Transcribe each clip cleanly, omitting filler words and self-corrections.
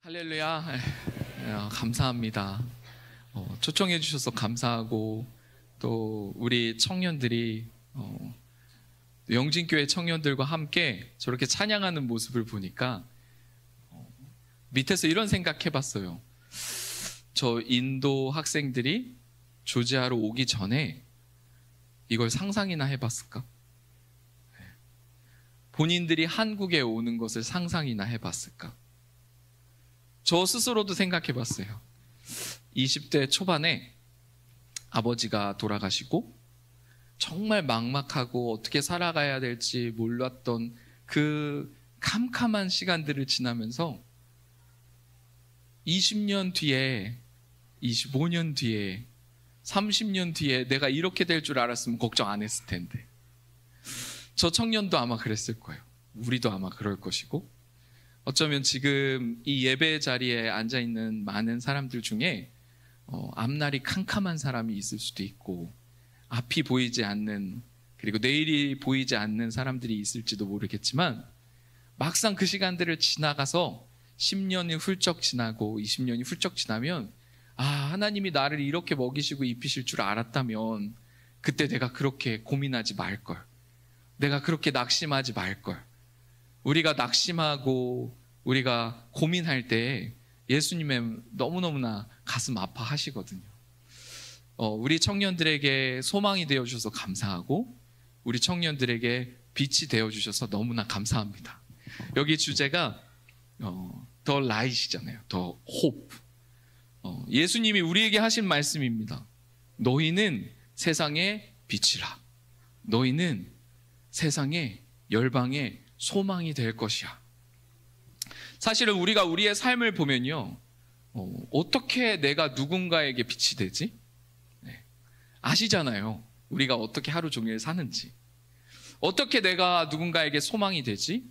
할렐루야. 감사합니다. 초청해 주셔서 감사하고, 또 우리 청년들이 영진교회 청년들과 함께 저렇게 찬양하는 모습을 보니까 밑에서 이런 생각 해봤어요. 저 인도 학생들이 조지아로 오기 전에 이걸 상상이나 해봤을까? 본인들이 한국에 오는 것을 상상이나 해봤을까? 저 스스로도 생각해봤어요. 20대 초반에 아버지가 돌아가시고 정말 막막하고 어떻게 살아가야 될지 몰랐던 그 캄캄한 시간들을 지나면서 20년 뒤에, 25년 뒤에, 30년 뒤에 내가 이렇게 될 줄 알았으면 걱정 안 했을 텐데, 저 청년도 아마 그랬을 거예요. 우리도 아마 그럴 것이고, 어쩌면 지금 이 예배 자리에 앉아있는 많은 사람들 중에 앞날이 캄캄한 사람이 있을 수도 있고, 앞이 보이지 않는, 그리고 내일이 보이지 않는 사람들이 있을지도 모르겠지만, 막상 그 시간들을 지나가서 10년이 훌쩍 지나고 20년이 훌쩍 지나면, 하나님이 나를 이렇게 먹이시고 입히실 줄 알았다면 그때 내가 그렇게 고민하지 말걸, 내가 그렇게 낙심하지 말걸. 우리가 낙심하고 우리가 고민할 때 예수님의 너무너무나 가슴 아파하시거든요. 우리 청년들에게 소망이 되어주셔서 감사하고, 우리 청년들에게 빛이 되어주셔서 너무나 감사합니다. 여기 주제가 더 라이트이잖아요. 더 호프. 예수님이 우리에게 하신 말씀입니다. 너희는 세상의 빛이라. 너희는 세상의 열방의 소망이 될 것이야. 사실은 우리가 우리의 삶을 보면요, 어떻게 내가 누군가에게 빛이 되지? 아시잖아요. 우리가 어떻게 하루 종일 사는지. 어떻게 내가 누군가에게 소망이 되지?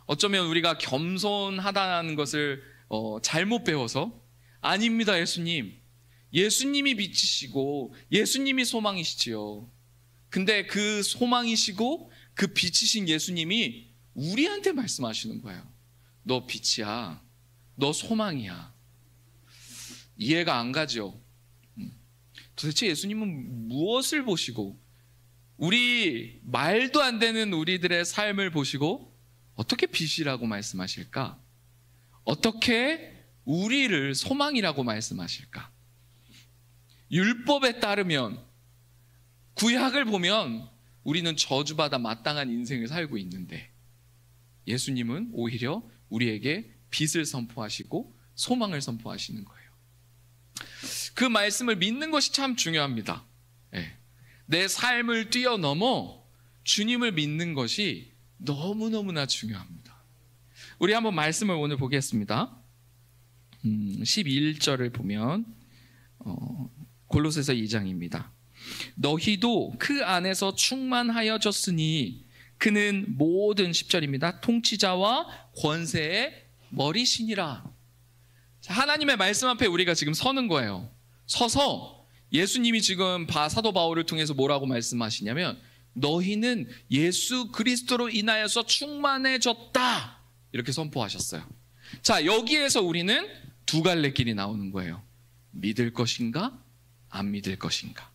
어쩌면 우리가 겸손하다는 것을 잘못 배워서, 아닙니다 예수님, 예수님이 빛이시고 예수님이 소망이시지요. 근데 그 소망이시고 그 빛이신 예수님이 우리한테 말씀하시는 거예요. 너 빛이야, 너 소망이야. 이해가 안 가죠. 도대체 예수님은 무엇을 보시고, 우리 말도 안 되는 우리들의 삶을 보시고 어떻게 빛이라고 말씀하실까? 어떻게 우리를 소망이라고 말씀하실까? 율법에 따르면, 구약을 보면 우리는 저주받아 마땅한 인생을 살고 있는데, 예수님은 오히려 우리에게 빛을 선포하시고 소망을 선포하시는 거예요. 그 말씀을 믿는 것이 참 중요합니다. 내 삶을 뛰어넘어 주님을 믿는 것이 너무너무나 중요합니다. 우리 한번 말씀을 오늘 보겠습니다. 11절을 보면 골로새서 2장입니다. 너희도 그 안에서 충만하여졌으니 그는 모든, 10절입니다, 통치자와 권세의 머리시니라. 하나님의 말씀 앞에 우리가 지금 서는 거예요. 서서 예수님이 지금 사도 바울을 통해서 뭐라고 말씀하시냐면, 너희는 예수 그리스도로 인하여서 충만해졌다, 이렇게 선포하셨어요. 자, 여기에서 우리는 두 갈래 길이 나오는 거예요. 믿을 것인가, 안 믿을 것인가.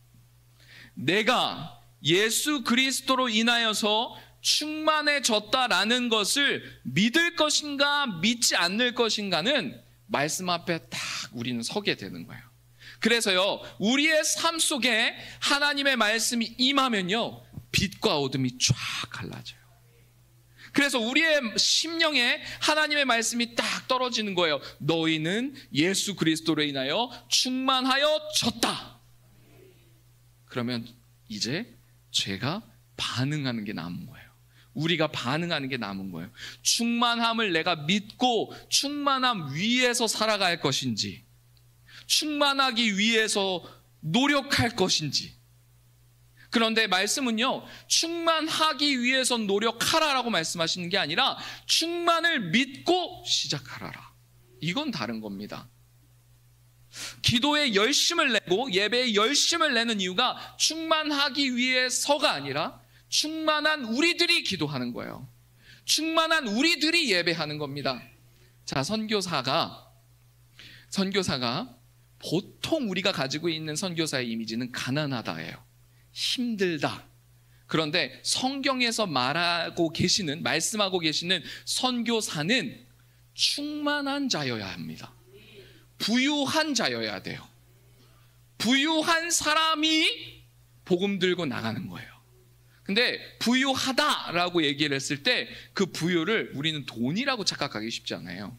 내가 예수 그리스도로 인하여서 충만해졌다라는 것을 믿을 것인가, 믿지 않을 것인가는 말씀 앞에 딱 우리는 서게 되는 거예요. 그래서요, 우리의 삶 속에 하나님의 말씀이 임하면요, 빛과 어둠이 쫙 갈라져요. 그래서 우리의 심령에 하나님의 말씀이 딱 떨어지는 거예요. 너희는 예수 그리스도로 인하여 충만하여졌다. 그러면 이제 죄가 반응하는 게 남은 거예요. 우리가 반응하는 게 남은 거예요. 충만함을 내가 믿고 충만함 위에서 살아갈 것인지, 충만하기 위해서 노력할 것인지. 그런데 말씀은요, 충만하기 위해서 노력하라라고 말씀하시는 게 아니라 충만을 믿고 시작하라라. 이건 다른 겁니다. 기도에 열심을 내고 예배에 열심을 내는 이유가 충만하기 위해서가 아니라 충만한 우리들이 기도하는 거예요. 충만한 우리들이 예배하는 겁니다. 자, 선교사가 선교사가 보통 우리가 가지고 있는 선교사의 이미지는 가난하다예요. 힘들다. 그런데 성경에서 말씀하고 계시는 선교사는 충만한 자여야 합니다. 부유한 자여야 돼요. 부유한 사람이 복음 들고 나가는 거예요. 근데 부유하다라고 얘기를 했을 때 그 부유를 우리는 돈이라고 착각하기 쉽지 않아요.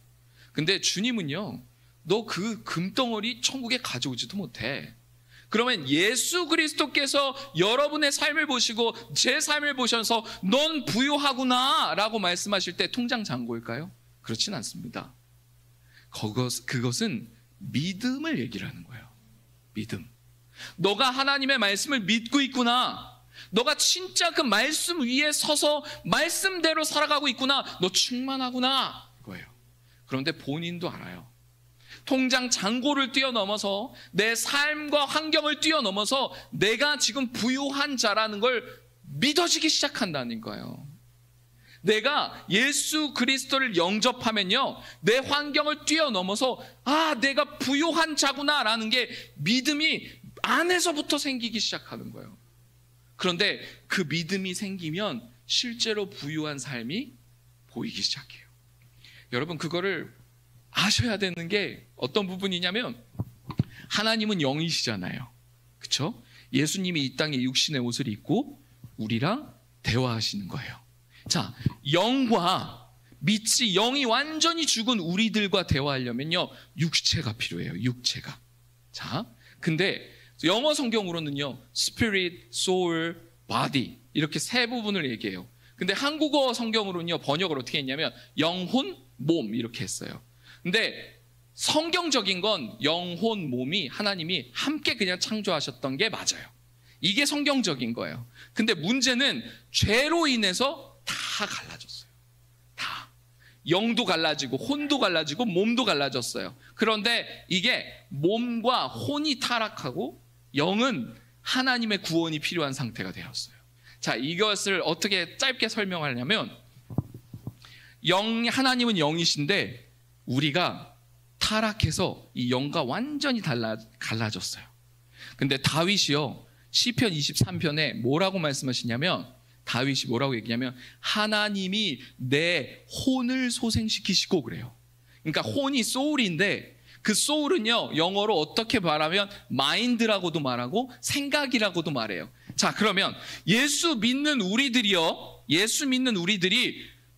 근데 주님은요, 너 그 금덩어리 천국에 가져오지도 못해. 그러면 예수 그리스도께서 여러분의 삶을 보시고 제 삶을 보셔서 넌 부유하구나 라고 말씀하실 때 통장 잔고일까요? 그렇진 않습니다. 그것은 믿음을 얘기를 하는 거예요. 믿음. 너가 하나님의 말씀을 믿고 있구나. 너가 진짜 그 말씀 위에 서서 말씀대로 살아가고 있구나. 너 충만하구나. 그거예요. 그런데 본인도 알아요. 통장 잔고를 뛰어넘어서 내 삶과 환경을 뛰어넘어서 내가 지금 부유한 자라는 걸 믿어지기 시작한다는 거예요. 내가 예수 그리스도를 영접하면요, 내 환경을 뛰어넘어서 내가 부유한 자구나라는 게 믿음이 안에서부터 생기기 시작하는 거예요. 그런데 그 믿음이 생기면 실제로 부유한 삶이 보이기 시작해요. 여러분, 그거를 아셔야 되는 게 어떤 부분이냐면, 하나님은 영이시잖아요. 그렇죠? 예수님이 이 땅에 육신의 옷을 입고 우리랑 대화하시는 거예요. 자, 영과 믿지, 영이 완전히 죽은 우리들과 대화하려면요, 육체가 필요해요. 육체가. 자, 근데 영어 성경으로는요, spirit, soul, body 이렇게 세 부분을 얘기해요. 근데 한국어 성경으로는요, 번역을 어떻게 했냐면 영혼, 몸 이렇게 했어요. 근데 성경적인 건 영혼, 몸이 하나님이 함께 그냥 창조하셨던 게 맞아요. 이게 성경적인 거예요. 근데 문제는 죄로 인해서 다 갈라졌어요. 다. 영도 갈라지고 혼도 갈라지고 몸도 갈라졌어요. 그런데 이게 몸과 혼이 타락하고 영은 하나님의 구원이 필요한 상태가 되었어요. 자, 이것을 어떻게 짧게 설명하냐면, 하나님은 영이신데 우리가 타락해서 이 영과 완전히 갈라졌어요. 근데 다윗이요, 시편 23편에 뭐라고 말씀하시냐면, 다윗이 뭐라고 얘기냐면 하나님이 내 혼을 소생시키시고 그래요. 그러니까 혼이 소울인데 그 소울은요, 영어로 어떻게 말하면 마인드라고도 말하고 생각이라고도 말해요. 자, 그러면 예수 믿는 우리들이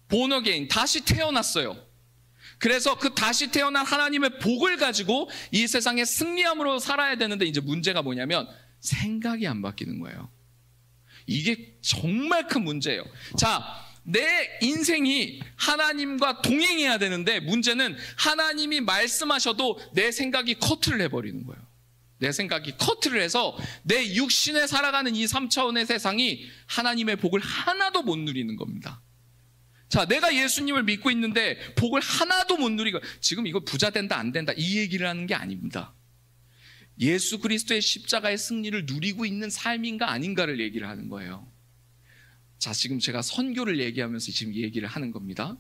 born again, 다시 태어났어요. 그래서 그 다시 태어난 하나님의 복을 가지고 이 세상에 승리함으로 살아야 되는데, 이제 문제가 뭐냐면 생각이 안 바뀌는 거예요. 이게 정말 큰 문제예요. 자, 내 인생이 하나님과 동행해야 되는데 문제는 하나님이 말씀하셔도 내 생각이 커트를 해버리는 거예요. 내 생각이 커트를 해서 내 육신에 살아가는 이 3차원의 세상이 하나님의 복을 하나도 못 누리는 겁니다. 자, 내가 예수님을 믿고 있는데 복을 하나도 못 누리고, 지금 이거 부자 된다 안 된다 이 얘기를 하는 게 아닙니다. 예수 그리스도의 십자가의 승리를 누리고 있는 삶인가 아닌가를 얘기를 하는 거예요. 자, 지금 제가 선교를 얘기하면서 지금 이 얘기를 하는 겁니다.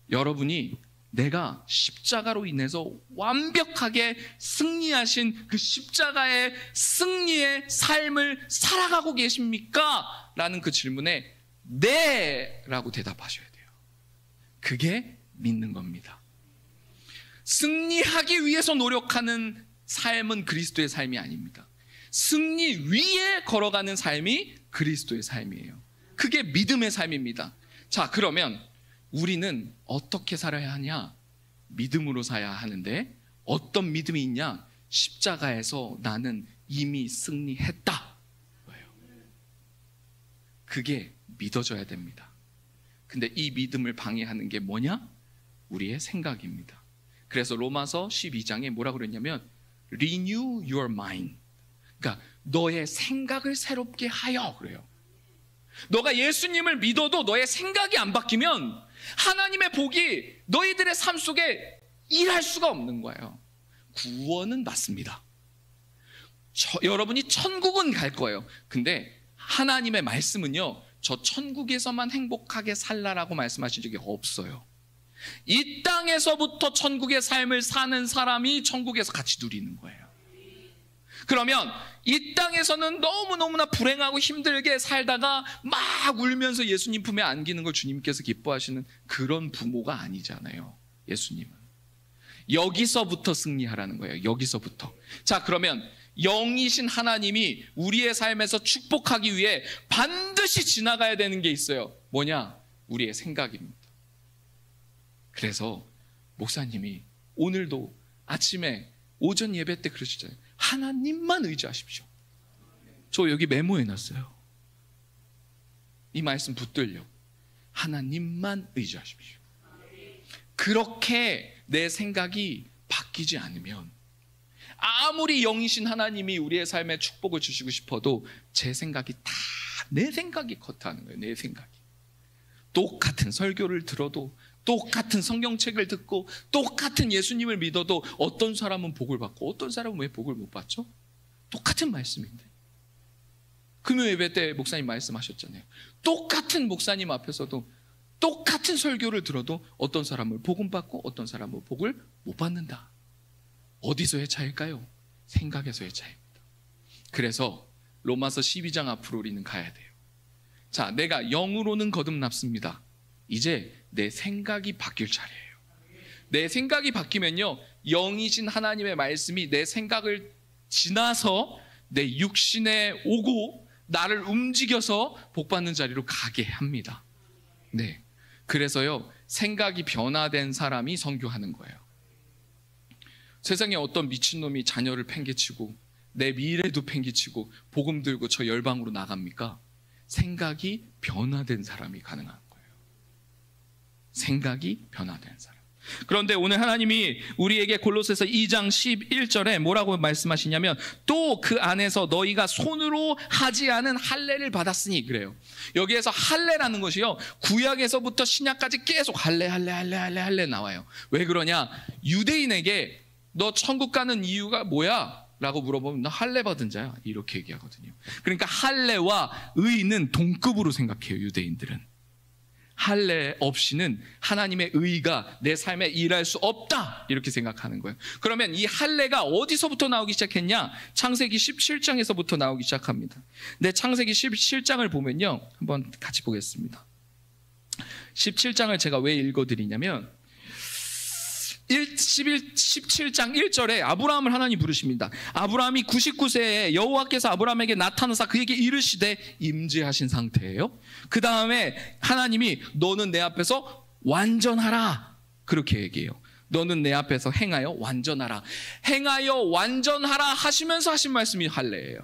여러분이 내가 십자가로 인해서 완벽하게 승리하신 그 십자가의 승리의 삶을 살아가고 계십니까? 라는 그 질문에 네! 라고 대답하셔야 돼요. 그게 믿는 겁니다. 승리하기 위해서 노력하는 삶은 그리스도의 삶이 아닙니다. 승리 위에 걸어가는 삶이 그리스도의 삶이에요. 그게 믿음의 삶입니다. 자, 그러면 우리는 어떻게 살아야 하냐? 믿음으로 살아야 하는데 어떤 믿음이 있냐? 십자가에서 나는 이미 승리했다. 그게 믿어져야 됩니다. 근데 이 믿음을 방해하는 게 뭐냐? 우리의 생각입니다. 그래서 로마서 12장에 뭐라고 그랬냐면 Renew your mind. 그러니까 너의 생각을 새롭게 하여 그래요. 너가 예수님을 믿어도 너의 생각이 안 바뀌면 하나님의 복이 너희들의 삶 속에 일할 수가 없는 거예요. 구원은 맞습니다. 여러분이 천국은 갈 거예요. 근데 하나님의 말씀은요, 저 천국에서만 행복하게 살라라고 말씀하신 적이 없어요. 이 땅에서부터 천국의 삶을 사는 사람이 천국에서 같이 누리는 거예요. 그러면 이 땅에서는 너무너무나 불행하고 힘들게 살다가 막 울면서 예수님 품에 안기는 걸 주님께서 기뻐하시는 그런 부모가 아니잖아요. 예수님은 여기서부터 승리하라는 거예요. 여기서부터. 자, 그러면 영이신 하나님이 우리의 삶에서 축복하기 위해 반드시 지나가야 되는 게 있어요. 뭐냐? 우리의 생각입니다. 그래서 목사님이 오늘도 아침에 오전 예배 때 그러시잖아요. 하나님만 의지하십시오. 저 여기 메모해놨어요. 이 말씀 붙들려. 하나님만 의지하십시오. 그렇게 내 생각이 바뀌지 않으면 아무리 영이신 하나님이 우리의 삶에 축복을 주시고 싶어도 제 생각이 다 내 생각이 커트하는 거예요. 내 생각이. 똑같은 설교를 들어도, 똑같은 성경책을 듣고, 똑같은 예수님을 믿어도 어떤 사람은 복을 받고 어떤 사람은 왜 복을 못 받죠? 똑같은 말씀인데. 금요 예배 때 목사님 말씀하셨잖아요. 똑같은 목사님 앞에서도 똑같은 설교를 들어도 어떤 사람은 복음 받고 어떤 사람은 복을 못 받는다. 어디서의 차이일까요? 생각에서의 차이입니다. 그래서 로마서 12장 앞으로 우리는 가야 돼요. 자, 내가 영으로는 거듭났습니다. 이제 내 생각이 바뀔 차례예요. 내 생각이 바뀌면요, 영이신 하나님의 말씀이 내 생각을 지나서 내 육신에 오고 나를 움직여서 복받는 자리로 가게 합니다. 네, 그래서요, 생각이 변화된 사람이 선교하는 거예요. 세상에 어떤 미친놈이 자녀를 팽개치고 내 미래도 팽개치고 복음 들고 저 열방으로 나갑니까? 생각이 변화된 사람이 가능한 거예요. 생각이 변화된 사람. 그런데 오늘 하나님이 우리에게 골로새서 2장 11절에 뭐라고 말씀하시냐면, 또 그 안에서 너희가 손으로 하지 않은 할례를 받았으니, 그래요. 여기에서 할례라는 것이요, 구약에서부터 신약까지 계속 할례 나와요. 왜 그러냐? 유대인에게 너 천국 가는 이유가 뭐야? 라고 물어보면 나 할례 받은 자야, 이렇게 얘기하거든요. 그러니까 할례와 의는 동급으로 생각해요. 유대인들은 할례 없이는 하나님의 의가 내 삶에 일할 수 없다, 이렇게 생각하는 거예요. 그러면 이 할례가 어디서부터 나오기 시작했냐? 창세기 17장에서부터 나오기 시작합니다. 네, 창세기 17장을 보면요, 한번 같이 보겠습니다. 17장을 제가 왜 읽어드리냐면 17장 1절에 아브라함을 하나님 부르십니다. 아브라함이 99세에 여호와께서 아브라함에게 나타나사 그에게 이르시되, 임재하신 상태예요. 그 다음에 하나님이 너는 내 앞에서 완전하라, 그렇게 얘기해요. 너는 내 앞에서 행하여 완전하라. 행하여 완전하라 하시면서 하신 말씀이 할례예요.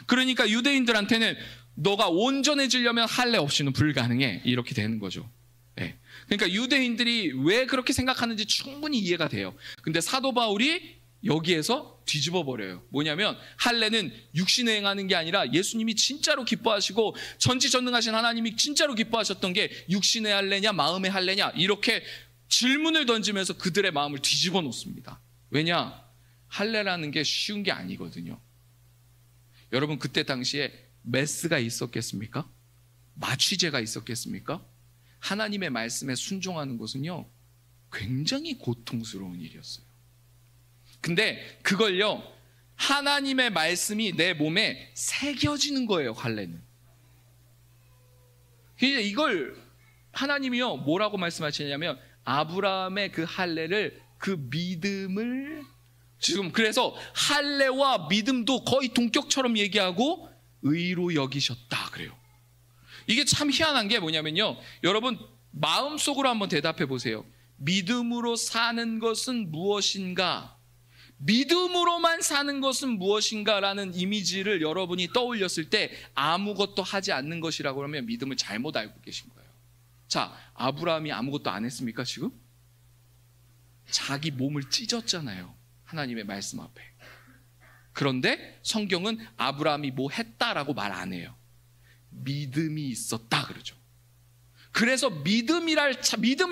그러니까 유대인들한테는 너가 온전해지려면 할례 없이는 불가능해, 이렇게 되는 거죠. 네. 그러니까 유대인들이 왜 그렇게 생각하는지 충분히 이해가 돼요. 근데 사도 바울이 여기에서 뒤집어 버려요. 뭐냐면 할례는 육신에 행하는 게 아니라 예수님이 진짜로 기뻐하시고 전지전능하신 하나님이 진짜로 기뻐하셨던 게 육신의 할례냐 마음의 할례냐, 이렇게 질문을 던지면서 그들의 마음을 뒤집어 놓습니다. 왜냐? 할례라는 게 쉬운 게 아니거든요. 여러분, 그때 당시에 메스가 있었겠습니까? 마취제가 있었겠습니까? 하나님의 말씀에 순종하는 것은요, 굉장히 고통스러운 일이었어요. 근데 그걸요, 하나님의 말씀이 내 몸에 새겨지는 거예요, 할례는. 이걸 하나님이요, 뭐라고 말씀하시냐면 아브라함의 그 할례를, 그 믿음을, 지금 그래서 할례와 믿음도 거의 동격처럼 얘기하고 의로 여기셨다, 그래요. 이게 참 희한한 게 뭐냐면요, 여러분 마음속으로 한번 대답해 보세요. 믿음으로 사는 것은 무엇인가? 믿음으로만 사는 것은 무엇인가라는 이미지를 여러분이 떠올렸을 때 아무것도 하지 않는 것이라고 하면 믿음을 잘못 알고 계신 거예요. 자, 아브라함이 아무것도 안 했습니까 지금? 자기 몸을 찢었잖아요, 하나님의 말씀 앞에. 그런데 성경은 아브라함이 뭐 했다라고 말 안 해요. 믿음이 있었다 그러죠. 그래서 믿음을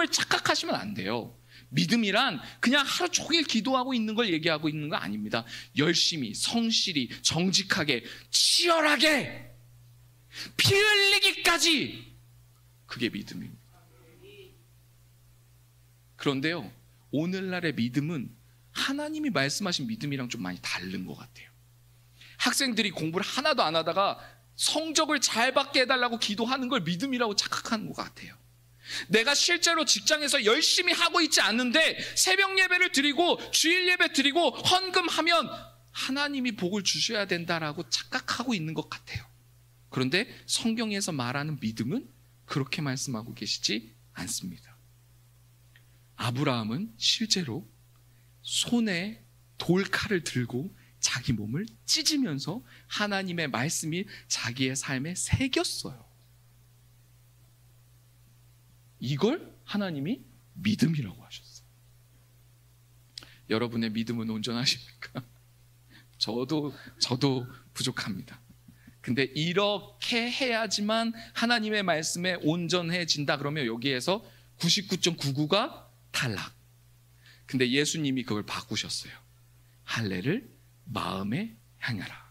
착각하시면 안 돼요. 믿음이란 그냥 하루 종일 기도하고 있는 걸 얘기하고 있는 거 아닙니다. 열심히, 성실히, 정직하게, 치열하게, 피 흘리기까지, 그게 믿음입니다. 그런데요, 오늘날의 믿음은 하나님이 말씀하신 믿음이랑 좀 많이 다른 것 같아요. 학생들이 공부를 하나도 안 하다가 성적을 잘 받게 해달라고 기도하는 걸 믿음이라고 착각하는 것 같아요. 내가 실제로 직장에서 열심히 하고 있지 않는데 새벽 예배를 드리고 주일 예배 드리고 헌금하면 하나님이 복을 주셔야 된다라고 착각하고 있는 것 같아요. 그런데 성경에서 말하는 믿음은 그렇게 말씀하고 계시지 않습니다. 아브라함은 실제로 손에 돌칼을 들고 자기 몸을 찢으면서 하나님의 말씀이 자기의 삶에 새겼어요. 이걸 하나님이 믿음이라고 하셨어요. 여러분의 믿음은 온전하십니까? 저도 부족합니다. 근데 이렇게 해야지만 하나님의 말씀에 온전해진다 그러면 여기에서 99.99가 탈락. 근데 예수님이 그걸 바꾸셨어요. 할례를 마음에 향하라.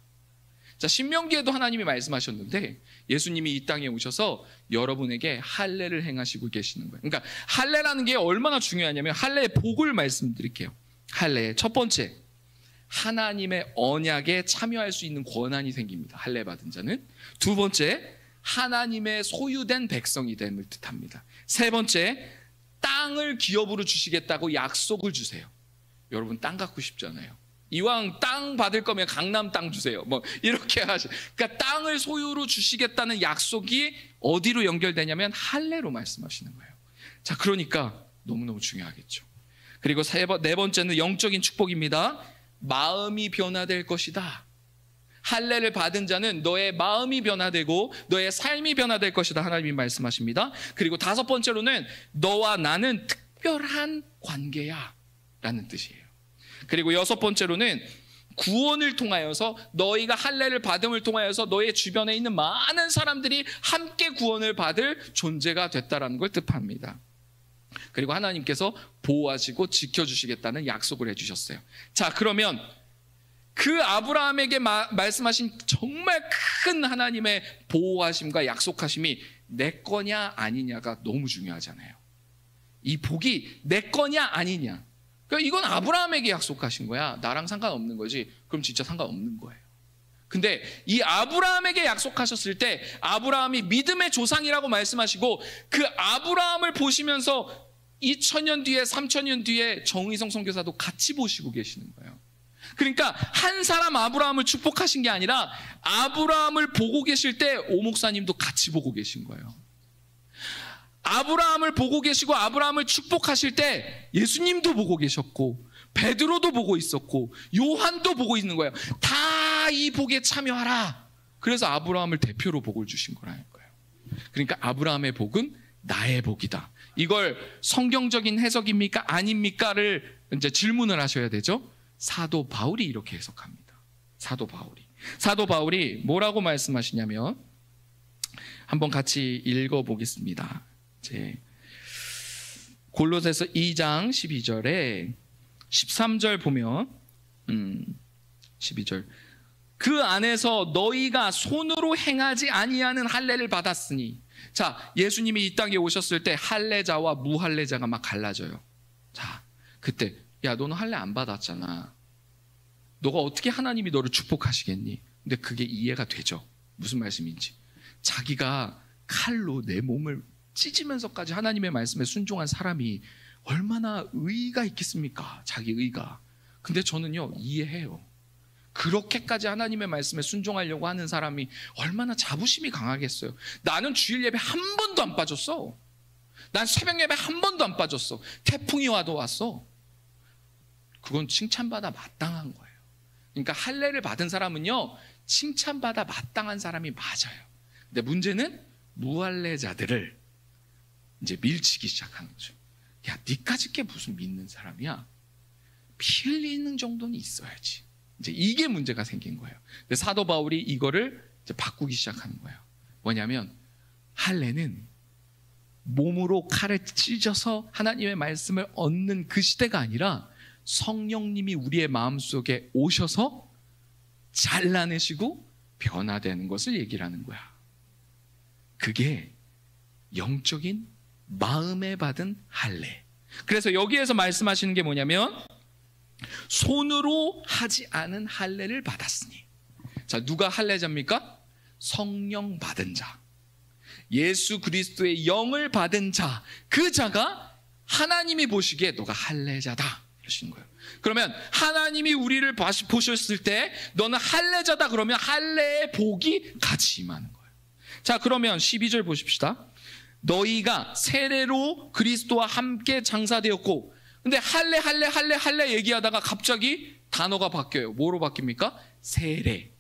자, 신명기에도 하나님이 말씀하셨는데 예수님이 이 땅에 오셔서 여러분에게 할례를 행하시고 계시는 거예요. 그러니까 할례라는 게 얼마나 중요하냐면 할례의 복을 말씀드릴게요. 할례의 첫 번째, 하나님의 언약에 참여할 수 있는 권한이 생깁니다. 할례 받은 자는. 두 번째, 하나님의 소유된 백성이 됨을 뜻합니다. 세 번째, 땅을 기업으로 주시겠다고 약속을 주세요. 여러분 땅 갖고 싶잖아요. 이왕 땅 받을 거면 강남 땅 주세요. 뭐 이렇게 하시. 그러니까 땅을 소유로 주시겠다는 약속이 어디로 연결되냐면 할례로 말씀하시는 거예요. 자, 그러니까 너무너무 중요하겠죠. 그리고 네 번째는 영적인 축복입니다. 마음이 변화될 것이다. 할례를 받은 자는 너의 마음이 변화되고 너의 삶이 변화될 것이다. 하나님이 말씀하십니다. 그리고 다섯 번째로는 너와 나는 특별한 관계야 라는 뜻이에요. 그리고 여섯 번째로는 구원을 통하여서 너희가 할례를 받음을 통하여서 너의 주변에 있는 많은 사람들이 함께 구원을 받을 존재가 됐다라는 걸 뜻합니다. 그리고 하나님께서 보호하시고 지켜주시겠다는 약속을 해주셨어요. 자, 그러면 그 아브라함에게 말씀하신 정말 큰 하나님의 보호하심과 약속하심이 내 거냐 아니냐가 너무 중요하잖아요. 이 복이 내 거냐 아니냐. 그러니까 이건 아브라함에게 약속하신 거야. 나랑 상관없는 거지. 그럼 진짜 상관없는 거예요. 근데 이 아브라함에게 약속하셨을 때 아브라함이 믿음의 조상이라고 말씀하시고 그 아브라함을 보시면서 2000년 뒤에 3000년 뒤에 정의성 선교사도 같이 보시고 계시는 거예요. 그러니까 한 사람 아브라함을 축복하신 게 아니라 아브라함을 보고 계실 때 오 목사님도 같이 보고 계신 거예요. 아브라함을 보고 계시고 아브라함을 축복하실 때 예수님도 보고 계셨고 베드로도 보고 있었고 요한도 보고 있는 거예요. 다 이 복에 참여하라. 그래서 아브라함을 대표로 복을 주신 거라는 거예요. 그러니까 아브라함의 복은 나의 복이다. 이걸 성경적인 해석입니까? 아닙니까?를 이제 질문을 하셔야 되죠. 사도 바울이 이렇게 해석합니다. 사도 바울이 뭐라고 말씀하시냐면 한번 같이 읽어보겠습니다. 골로새서 2장 12절에 13절 보면 12절 그 안에서 너희가 손으로 행하지 아니하는 할례를 받았으니. 자, 예수님이 이 땅에 오셨을 때 할례자와 무할례자가 막 갈라져요. 자, 그때 야 너는 할례 안 받았잖아. 너가 어떻게 하나님이 너를 축복하시겠니? 근데 그게 이해가 되죠. 무슨 말씀인지. 자기가 칼로 내 몸을 찢으면서까지 하나님의 말씀에 순종한 사람이 얼마나 의의가 있겠습니까? 자기 의가. 근데 저는요 이해해요. 그렇게까지 하나님의 말씀에 순종하려고 하는 사람이 얼마나 자부심이 강하겠어요. 나는 주일 예배 한 번도 안 빠졌어. 난 새벽 예배 한 번도 안 빠졌어. 태풍이 와도 왔어. 그건 칭찬받아 마땅한 거예요. 그러니까 할례를 받은 사람은요 칭찬받아 마땅한 사람이 맞아요. 근데 문제는 무할례자들을 이제 밀치기 시작하는 거죠. 야, 니까짓 게 무슨 믿는 사람이야? 피 흘리는 정도는 있어야지. 이제 이게 문제가 생긴 거예요. 근데 사도 바울이 이거를 이제 바꾸기 시작하는 거예요. 뭐냐면 할례는 몸으로 칼을 찢어서 하나님의 말씀을 얻는 그 시대가 아니라 성령님이 우리의 마음속에 오셔서 잘라내시고 변화되는 것을 얘기를 하는 거야. 그게 영적인 마음에 받은 할례. 그래서 여기에서 말씀하시는 게 뭐냐면 손으로 하지 않은 할례를 받았으니. 자, 누가 할례자입니까? 성령 받은 자, 예수 그리스도의 영을 받은 자, 그 자가 하나님이 보시기에 너가 할례자다 이러시는 거예요. 그러면 하나님이 우리를 보셨을 때 너는 할례자다 그러면 할례의 복이 같이 임하는 거예요. 자, 그러면 12절 보십시다. 너희가 세례로 그리스도와 함께 장사되었고, 근데 할례 얘기하다가 갑자기 단어가 바뀌어요. 뭐로 바뀝니까? 세례.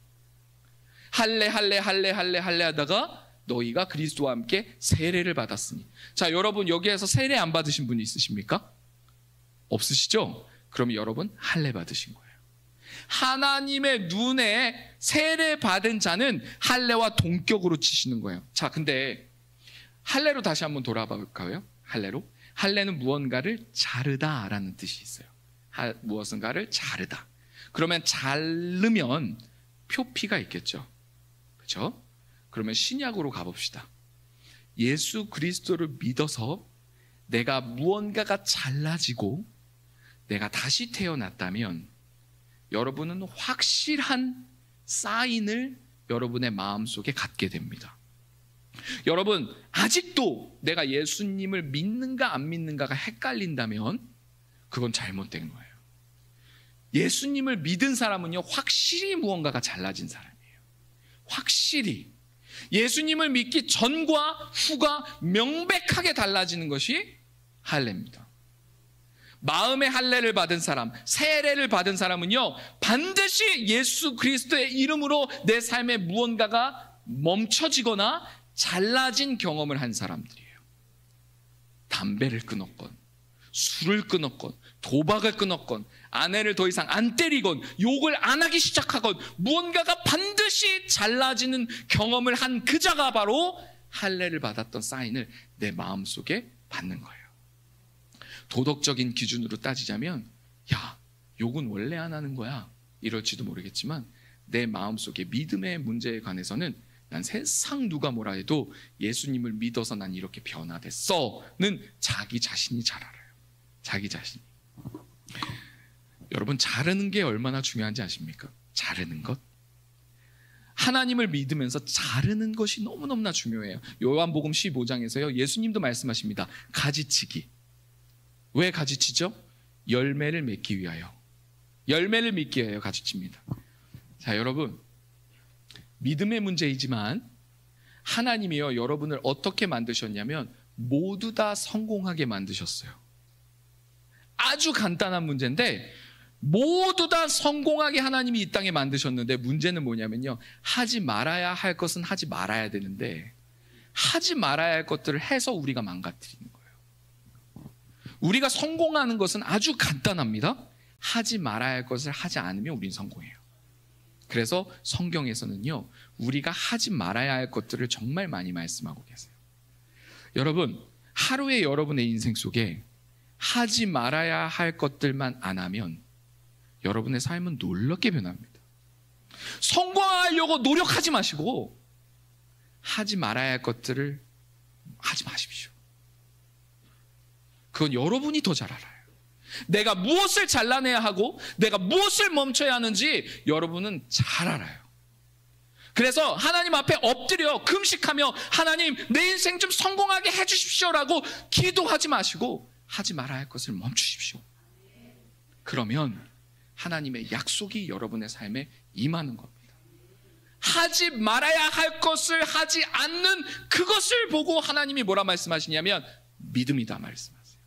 할례 하다가 너희가 그리스도와 함께 세례를 받았으니. 자, 여러분 여기에서 세례 안 받으신 분이 있으십니까? 없으시죠? 그럼 여러분 할례 받으신 거예요. 하나님의 눈에 세례 받은 자는 할례와 동격으로 치시는 거예요. 자, 근데 할례로 다시 한번 돌아봐 볼까요? 할례는 무언가를 자르다라는 뜻이 있어요. 무엇인가를 자르다. 그러면 자르면 표피가 있겠죠. 그렇죠? 그러면 신약으로 가봅시다. 예수 그리스도를 믿어서 내가 무언가가 잘라지고 내가 다시 태어났다면 여러분은 확실한 사인을 여러분의 마음속에 갖게 됩니다. 여러분, 아직도 내가 예수님을 믿는가 안 믿는가가 헷갈린다면 그건 잘못된 거예요. 예수님을 믿은 사람은요, 확실히 무언가가 잘라진 사람이에요. 확실히 예수님을 믿기 전과 후가 명백하게 달라지는 것이 할례입니다. 마음의 할례를 받은 사람, 세례를 받은 사람은요, 반드시 예수 그리스도의 이름으로 내 삶에 무언가가 멈춰지거나 잘라진 경험을 한 사람들이에요. 담배를 끊었건, 술을 끊었건, 도박을 끊었건, 아내를 더 이상 안 때리건, 욕을 안 하기 시작하건, 무언가가 반드시 잘라지는 경험을 한 그 자가 바로 할례를 받았던 사인을 내 마음속에 받는 거예요. 도덕적인 기준으로 따지자면, 야, 욕은 원래 안 하는 거야 이럴지도 모르겠지만, 내 마음속에 믿음의 문제에 관해서는 난 세상 누가 뭐라 해도 예수님을 믿어서 난 이렇게 변화됐어는 자기 자신이 잘 알아요. 자기 자신이. 여러분, 자르는 게 얼마나 중요한지 아십니까? 자르는 것. 하나님을 믿으면서 자르는 것이 너무너무나 중요해요. 요한복음 15장에서요, 예수님도 말씀하십니다. 가지치기. 왜 가지치죠? 열매를 맺기 위하여. 열매를 맺기 위하여 가지칩니다. 자, 여러분, 믿음의 문제이지만 하나님이요, 여러분을 어떻게 만드셨냐면 모두 다 성공하게 만드셨어요. 아주 간단한 문제인데 모두 다 성공하게 하나님이 이 땅에 만드셨는데, 문제는 뭐냐면요, 하지 말아야 할 것은 하지 말아야 되는데 하지 말아야 할 것들을 해서 우리가 망가뜨리는 거예요. 우리가 성공하는 것은 아주 간단합니다. 하지 말아야 할 것을 하지 않으면 우린 성공해요. 그래서 성경에서는요, 우리가 하지 말아야 할 것들을 정말 많이 말씀하고 계세요. 여러분, 하루에 여러분의 인생 속에 하지 말아야 할 것들만 안 하면 여러분의 삶은 놀랍게 변합니다. 성공하려고 노력하지 마시고 하지 말아야 할 것들을 하지 마십시오. 그건 여러분이 더 잘 알아요. 내가 무엇을 잘라내야 하고 내가 무엇을 멈춰야 하는지 여러분은 잘 알아요. 그래서 하나님 앞에 엎드려 금식하며 하나님, 내 인생 좀 성공하게 해주십시오라고 기도하지 마시고 하지 말아야 할 것을 멈추십시오. 그러면 하나님의 약속이 여러분의 삶에 임하는 겁니다. 하지 말아야 할 것을 하지 않는 그것을 보고 하나님이 뭐라 말씀하시냐면 믿음이다 말씀하세요.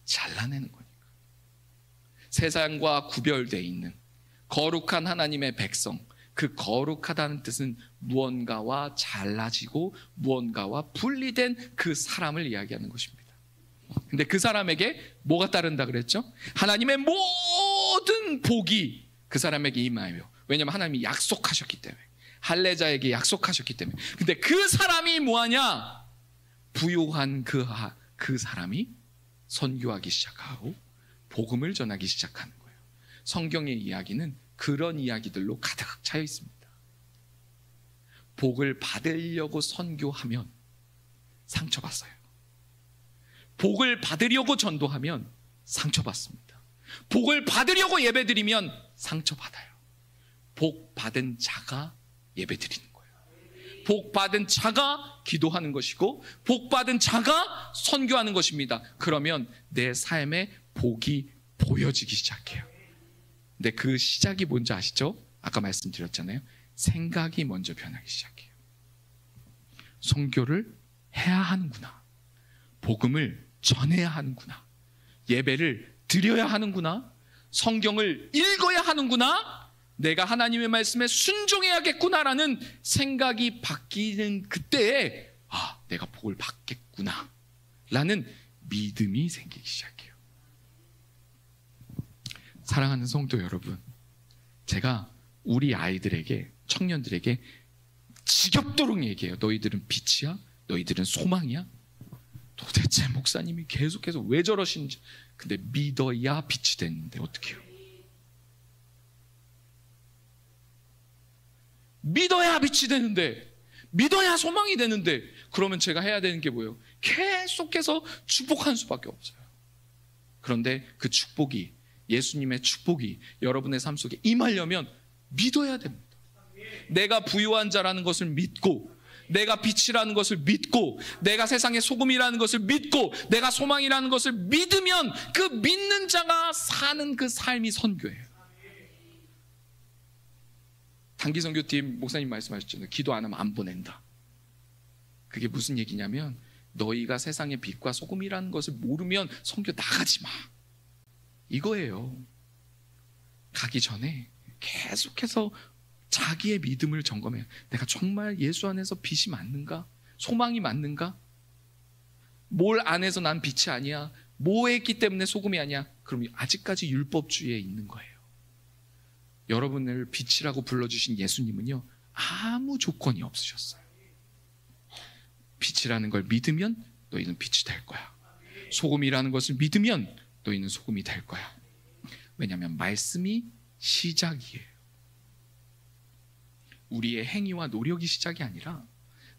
잘라내는 거니까. 세상과 구별되어 있는 거룩한 하나님의 백성, 그 거룩하다는 뜻은 무언가와 잘라지고 무언가와 분리된 그 사람을 이야기하는 것입니다. 근데 그 사람에게 뭐가 따른다 그랬죠? 하나님의 모든 복이 그 사람에게 임하여. 왜냐하면 하나님이 약속하셨기 때문에, 할례자에게 약속하셨기 때문에. 근데 그 사람이 뭐하냐? 부요한 그 사람이 선교하기 시작하고 복음을 전하기 시작하는 거예요. 성경의 이야기는 그런 이야기들로 가득 차여 있습니다. 복을 받으려고 선교하면 상처받아요. 복을 받으려고 전도하면 상처받습니다. 복을 받으려고 예배드리면 상처받아요. 복 받은 자가 예배드리는 거예요. 복 받은 자가 기도하는 것이고 복 받은 자가 선교하는 것입니다. 그러면 내 삶에 복이 보여지기 시작해요. 근데 그 시작이 뭔지 아시죠? 아까 말씀드렸잖아요. 생각이 먼저 변하기 시작해요. 선교를 해야 하는구나. 복음을 전해야 하는구나. 예배를 드려야 하는구나. 성경을 읽어야 하는구나. 내가 하나님의 말씀에 순종해야겠구나라는 생각이 바뀌는 그때에 내가 복을 받겠구나 라는 믿음이 생기기 시작해요. 사랑하는 성도 여러분, 제가 우리 아이들에게, 청년들에게 지겹도록 얘기해요. 너희들은 빛이야? 너희들은 소망이야? 도대체 목사님이 계속해서 왜 저러시는지. 근데 믿어야 빛이 되는데 어떡해요? 믿어야 빛이 되는데, 믿어야 소망이 되는데, 그러면 제가 해야 되는 게 뭐예요? 계속해서 축복할 수밖에 없어요. 그런데 그 축복이, 예수님의 축복이 여러분의 삶 속에 임하려면 믿어야 됩니다. 내가 부유한 자라는 것을 믿고, 내가 빛이라는 것을 믿고, 내가 세상의 소금이라는 것을 믿고, 내가 소망이라는 것을 믿으면 그 믿는 자가 사는 그 삶이 선교예요. 단기 선교팀 목사님 말씀하셨잖아요. 기도 안 하면 안 보낸다. 그게 무슨 얘기냐면 너희가 세상의 빛과 소금이라는 것을 모르면 선교 나가지 마, 이거예요. 가기 전에 계속해서 자기의 믿음을 점검해요. 내가 정말 예수 안에서 빛이 맞는가? 소망이 맞는가? 뭘 안에서 난 빛이 아니야? 뭐 했기 때문에 소금이 아니야? 그럼 아직까지 율법주의에 있는 거예요. 여러분을 빛이라고 불러주신 예수님은요, 아무 조건이 없으셨어요. 빛이라는 걸 믿으면 너희는 빛이 될 거야. 소금이라는 것을 믿으면 너희는 소금이 될 거야. 왜냐하면 말씀이 시작이에요. 우리의 행위와 노력이 시작이 아니라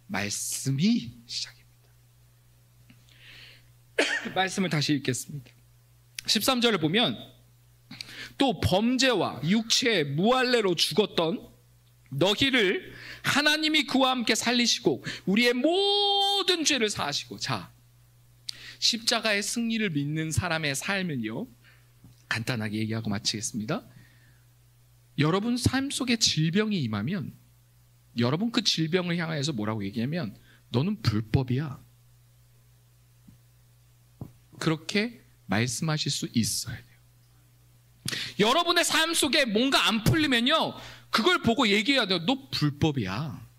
말씀이 시작입니다. 말씀을 다시 읽겠습니다. 13절을 보면 또 범죄와 육체의 무할례로 죽었던 너희를 하나님이 그와 함께 살리시고 우리의 모든 죄를 사하시고. 자, 십자가의 승리를 믿는 사람의 삶은요, 간단하게 얘기하고 마치겠습니다. 여러분 삶 속에 질병이 임하면 여러분 그 질병을 향하여서 뭐라고 얘기하면 너는 불법이야, 그렇게 말씀하실 수 있어야 돼요. 여러분의 삶 속에 뭔가 안 풀리면요, 그걸 보고 얘기해야 돼요. 너 불법이야.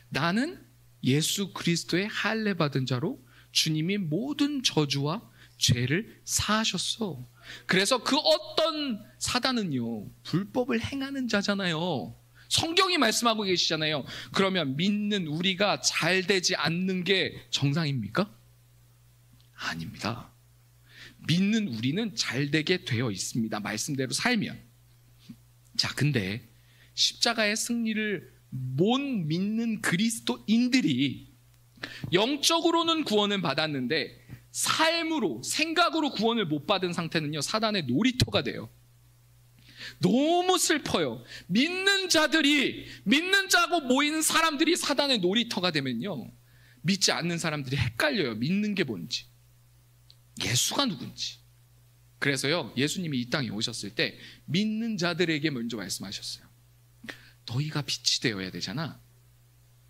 나는 예수 그리스도의 할례 받은 자로 주님이 모든 저주와 죄를 사하셨어. 그래서 그 어떤 사단은요, 불법을 행하는 자잖아요. 성경이 말씀하고 계시잖아요. 그러면 믿는 우리가 잘 되지 않는 게 정상입니까? 아닙니다. 믿는 우리는 잘 되게 되어 있습니다. 말씀대로 살면. 자, 근데 십자가의 승리를 못 믿는 그리스도인들이 영적으로는 구원을 받았는데 삶으로, 생각으로 구원을 못 받은 상태는요, 사단의 놀이터가 돼요. 너무 슬퍼요. 믿는 자고 모이는 사람들이 사단의 놀이터가 되면요, 믿지 않는 사람들이 헷갈려요. 믿는 게 뭔지, 예수가 누군지. 그래서요, 예수님이 이 땅에 오셨을 때 믿는 자들에게 먼저 말씀하셨어요. 너희가 빛이 되어야 되잖아.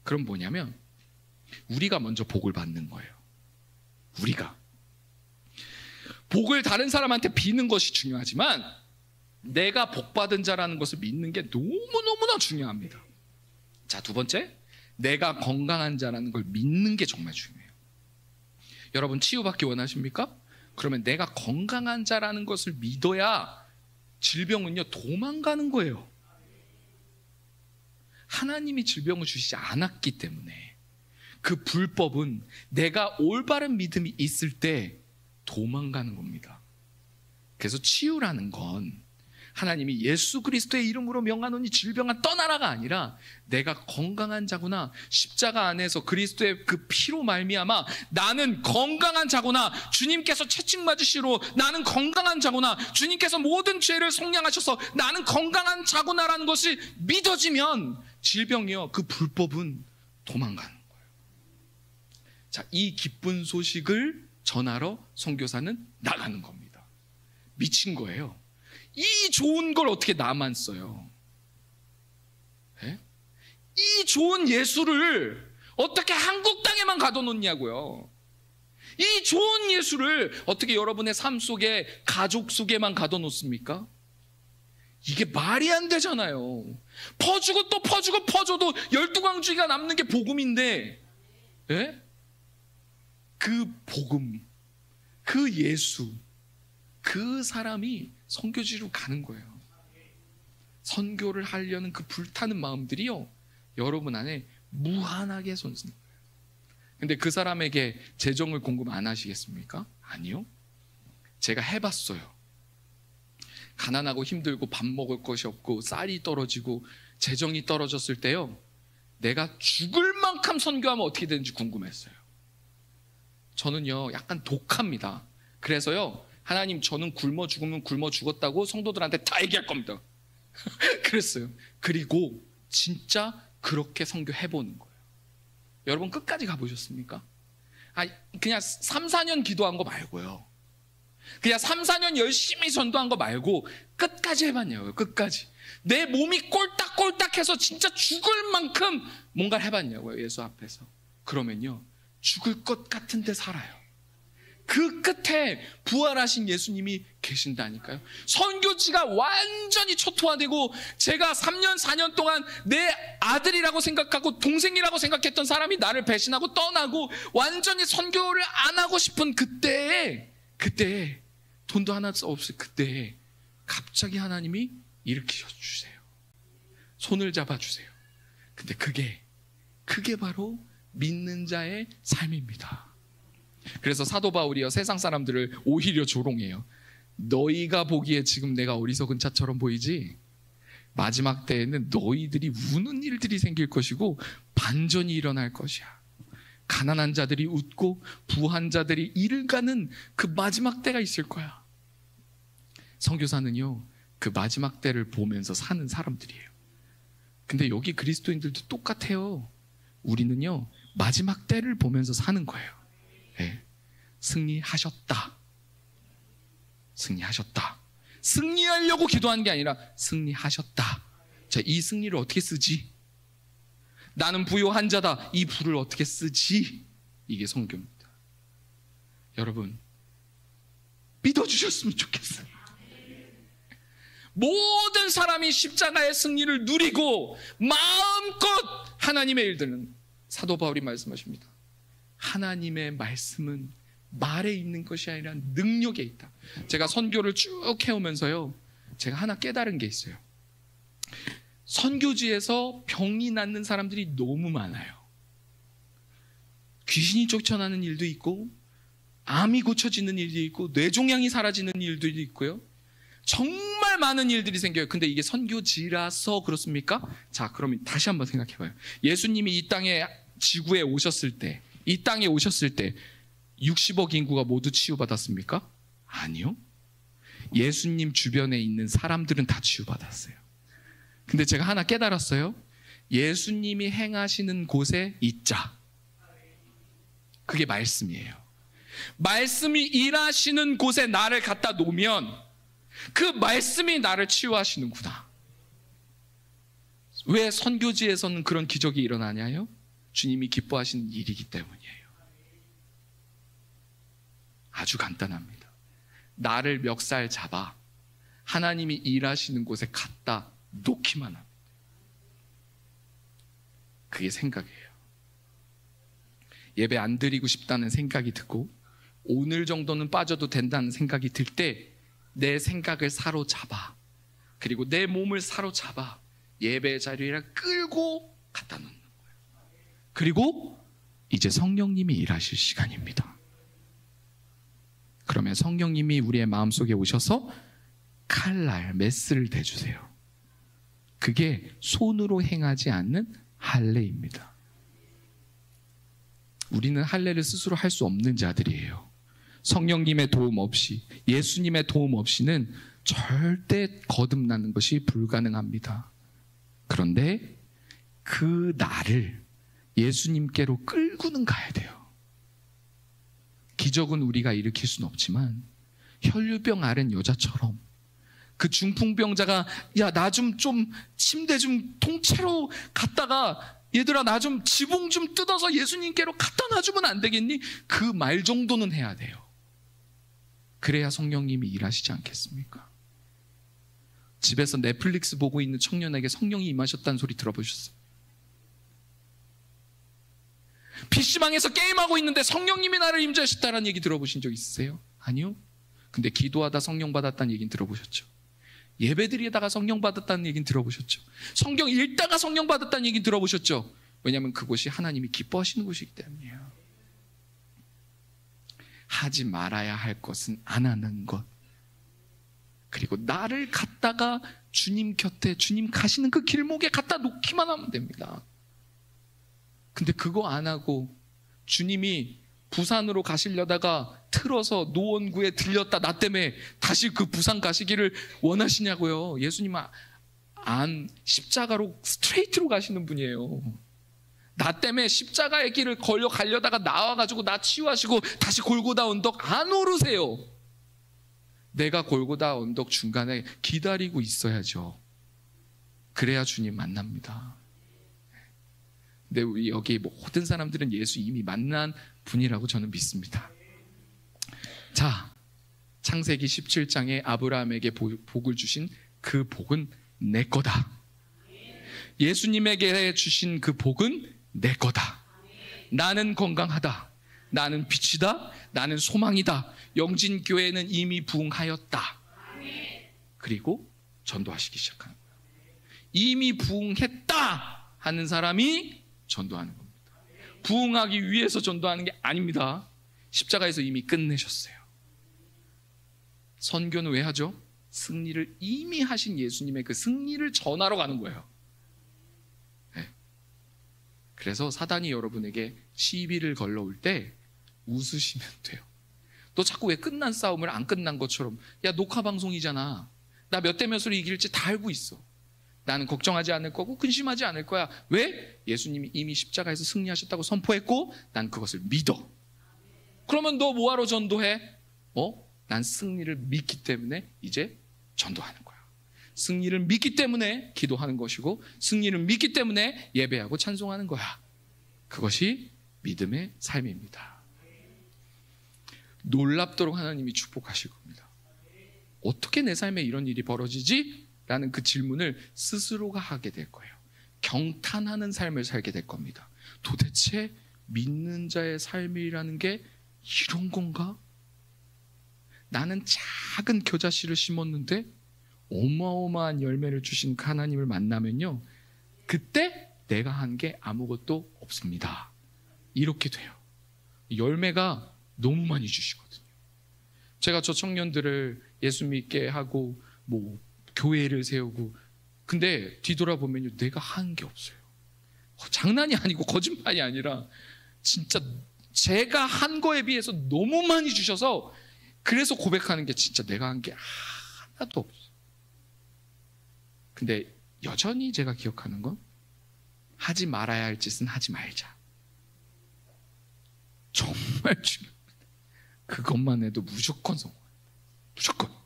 그럼 뭐냐면 우리가 먼저 복을 받는 거예요. 우리가 복을 다른 사람한테 비는 것이 중요하지만 내가 복 받은 자라는 것을 믿는 게 너무너무나 중요합니다. 자, 두 번째, 내가 건강한 자라는 걸 믿는 게 정말 중요해요. 여러분 치유받기 원하십니까? 그러면 내가 건강한 자라는 것을 믿어야 질병은요, 도망가는 거예요. 하나님이 질병을 주시지 않았기 때문에 그 불법은 내가 올바른 믿음이 있을 때 도망가는 겁니다. 그래서 치유라는 건 하나님이 예수 그리스도의 이름으로 명하노니 질병아 떠나라가 아니라 내가 건강한 자구나, 십자가 안에서 그리스도의 그 피로 말미암아 나는 건강한 자구나, 주님께서 채찍 맞으시로 나는 건강한 자구나, 주님께서 모든 죄를 속량하셔서 나는 건강한 자구나라는 것이 믿어지면 질병이요, 그 불법은 도망가는 거예요. 자, 이 기쁜 소식을 전하러 선교사는 나가는 겁니다. 미친 거예요. 이 좋은 걸 어떻게 나만 써요? 네? 이 좋은 예수를 어떻게 한국 땅에만 가둬놓냐고요. 이 좋은 예수를 어떻게 여러분의 삶 속에, 가족 속에만 가둬놓습니까? 이게 말이 안 되잖아요. 퍼주고 또 퍼주고 퍼줘도 12광주기가 남는 게 복음인데, 네? 그 복음, 그 예수, 그 사람이 선교지로 가는 거예요. 선교를 하려는 그 불타는 마음들이요, 여러분 안에 무한하게 솟는 거예요. 근데 그 사람에게 재정을 공급 안 하시겠습니까? 아니요. 제가 해봤어요. 가난하고 힘들고 밥 먹을 것이 없고 쌀이 떨어지고 재정이 떨어졌을 때요, 내가 죽을 만큼 선교하면 어떻게 되는지 궁금했어요. 저는요 약간 독합니다. 그래서요, 하나님 저는 굶어 죽으면 굶어 죽었다고 성도들한테 다 얘기할 겁니다. 그랬어요. 그리고 진짜 그렇게 선교해보는 거예요. 여러분 끝까지 가보셨습니까? 그냥 3, 4년 기도한 거 말고요, 그냥 3, 4년 열심히 전도한 거 말고 끝까지 해봤냐고요. 끝까지 내 몸이 꼴딱꼴딱해서 진짜 죽을 만큼 뭔가를 해봤냐고요, 예수 앞에서. 그러면요 죽을 것 같은데 살아요. 그 끝에 부활하신 예수님이 계신다니까요. 선교지가 완전히 초토화되고, 제가 3년 4년 동안 내 아들이라고 생각하고 동생이라고 생각했던 사람이 나를 배신하고 떠나고 완전히 선교를 안 하고 싶은 그때에 돈도 하나 없을 그때에 갑자기 하나님이 일으키셔 주세요. 손을 잡아 주세요. 근데 그게 바로 믿는 자의 삶입니다. 그래서 사도 바울이요, 세상 사람들을 오히려 조롱해요. 너희가 보기에 지금 내가 어리석은 자처럼 보이지, 마지막 때에는 너희들이 우는 일들이 생길 것이고 반전이 일어날 것이야. 가난한 자들이 웃고 부한 자들이 이를 가는 그 마지막 때가 있을 거야. 선교사는요 그 마지막 때를 보면서 사는 사람들이에요. 근데 여기 그리스도인들도 똑같아요. 우리는요 마지막 때를 보면서 사는 거예요. 네. 승리하셨다. 승리하려고 기도하는 게 아니라 승리하셨다. 자, 이 승리를 어떻게 쓰지? 나는 부요한 자다. 이 부를 어떻게 쓰지? 이게 선교입니다. 여러분 믿어주셨으면 좋겠어요. 모든 사람이 십자가의 승리를 누리고 마음껏 하나님의 일들은, 사도 바울이 말씀하십니다. 하나님의 말씀은 말에 있는 것이 아니라 능력에 있다. 제가 선교를 쭉 해오면서요, 제가 하나 깨달은 게 있어요. 선교지에서 병이 낫는 사람들이 너무 많아요. 귀신이 쫓겨나는 일도 있고, 암이 고쳐지는 일도 있고, 뇌종양이 사라지는 일도 있고요. 정말 많은 일들이 생겨요. 근데 이게 선교지라서 그렇습니까? 자, 그러면 다시 한번 생각해봐요. 예수님이 이 땅에, 지구에 오셨을 때, 이 땅에 오셨을 때 60억 인구가 모두 치유받았습니까? 아니요. 예수님 주변에 있는 사람들은 다 치유받았어요. 근데 제가 하나 깨달았어요. 예수님이 행하시는 곳에 있자. 그게 말씀이에요. 말씀이 일하시는 곳에 나를 갖다 놓으면 그 말씀이 나를 치유하시는구나. 왜 선교지에서는 그런 기적이 일어나냐요? 주님이 기뻐하시는 일이기 때문이에요. 아주 간단합니다. 나를 멱살 잡아 하나님이 일하시는 곳에 갖다 놓기만 합니다. 그게 생각이에요. 예배 안 드리고 싶다는 생각이 들고 오늘 정도는 빠져도 된다는 생각이 들 때 내 생각을 사로잡아, 그리고 내 몸을 사로잡아 예배 자리에 끌고 갖다 놓는 거예요. 그리고 이제 성령님이 일하실 시간입니다. 그러면 성령님이 우리의 마음속에 오셔서 칼날, 메스를 대주세요. 그게 손으로 행하지 않는 할례입니다. 우리는 할례를 스스로 할 수 없는 자들이에요. 성령님의 도움 없이, 예수님의 도움 없이는 절대 거듭나는 것이 불가능합니다. 그런데 그 나를 예수님께로 끌고는 가야 돼요. 기적은 우리가 일으킬 수는 없지만 혈류병 앓은 여자처럼 그 중풍병자가 야, 나 좀 침대 좀 통째로 갖다가 얘들아 나 좀 지붕 좀 뜯어서 예수님께로 갖다 놔주면 안 되겠니? 그 말 정도는 해야 돼요. 그래야 성령님이 일하시지 않겠습니까? 집에서 넷플릭스 보고 있는 청년에게 성령이 임하셨다는 소리 들어보셨어요? PC방에서 게임하고 있는데 성령님이 나를 임재하셨다는 얘기 들어보신 적 있으세요? 아니요? 근데 기도하다 성령 받았다는 얘기는 들어보셨죠? 예배드리다가 성령 받았다는 얘기는 들어보셨죠? 성경 읽다가 성령 받았다는 얘기는 들어보셨죠? 왜냐하면 그곳이 하나님이 기뻐하시는 곳이기 때문이에요. 하지 말아야 할 것은 안 하는 것, 그리고 나를 갖다가 주님 곁에, 주님 가시는 그 길목에 갖다 놓기만 하면 됩니다. 근데 그거 안 하고 주님이 부산으로 가시려다가 틀어서 노원구에 들렸다, 나 때문에 다시 그 부산 가시기를 원하시냐고요. 예수님은 십자가로 스트레이트로 가시는 분이에요. 나 때문에 십자가의 길을 걸려 가려다가 나와가지고 나 치유하시고 다시 골고다 언덕 안 오르세요. 내가 골고다 언덕 중간에 기다리고 있어야죠. 그래야 주님 만납니다. 근데 우리 여기 모든 사람들은 예수 이미 만난 분이라고 저는 믿습니다. 자, 창세기 17장에 아브라함에게 복을 주신 그 복은 내 거다. 예수님에게 주신 그 복은 내 거다. 나는 건강하다. 나는 빛이다. 나는 소망이다. 영진교회는 이미 부흥하였다. 그리고 전도하시기 시작하는 거예요. 이미 부흥했다 하는 사람이 전도하는 겁니다. 부흥하기 위해서 전도하는 게 아닙니다. 십자가에서 이미 끝내셨어요. 선교는 왜 하죠? 승리를 이미 하신 예수님의 그 승리를 전하러 가는 거예요. 네. 그래서 사단이 여러분에게 시비를 걸러올 때 웃으시면 돼요. 너 자꾸 왜 끝난 싸움을 안 끝난 것처럼, 야 녹화 방송이잖아, 나 몇 대 몇으로 이길지 다 알고 있어, 나는 걱정하지 않을 거고 근심하지 않을 거야. 왜? 예수님이 이미 십자가에서 승리하셨다고 선포했고 난 그것을 믿어. 그러면 너 뭐하러 전도해? 난 승리를 믿기 때문에 이제 전도하는 거야. 승리를 믿기 때문에 기도하는 것이고, 승리를 믿기 때문에 예배하고 찬송하는 거야. 그것이 믿음의 삶입니다. 놀랍도록 하나님이 축복하실 겁니다. 어떻게 내 삶에 이런 일이 벌어지지? 라는 그 질문을 스스로가 하게 될 거예요. 경탄하는 삶을 살게 될 겁니다. 도대체 믿는 자의 삶이라는 게 이런 건가? 나는 작은 겨자씨를 심었는데 어마어마한 열매를 주신 하나님을 만나면요, 그때 내가 한 게 아무것도 없습니다. 이렇게 돼요. 열매가 너무 많이 주시거든요. 제가 저 청년들을 예수 믿게 하고 교회를 세우고, 근데 뒤돌아보면요, 내가 한 게 없어요. 장난이 아니고 거짓말이 아니라 진짜 제가 한 거에 비해서 너무 많이 주셔서, 그래서 고백하는 게 진짜 내가 한 게 하나도 없어요. 근데 여전히 제가 기억하는 건, 하지 말아야 할 짓은 하지 말자. 정말 중요합니다. 그것만 해도 무조건 성공합니다. 무조건.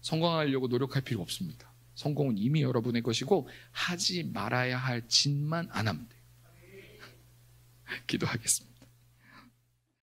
성공하려고 노력할 필요 없습니다. 성공은 이미 여러분의 것이고, 하지 말아야 할 짓만 안 하면 돼요. 기도하겠습니다.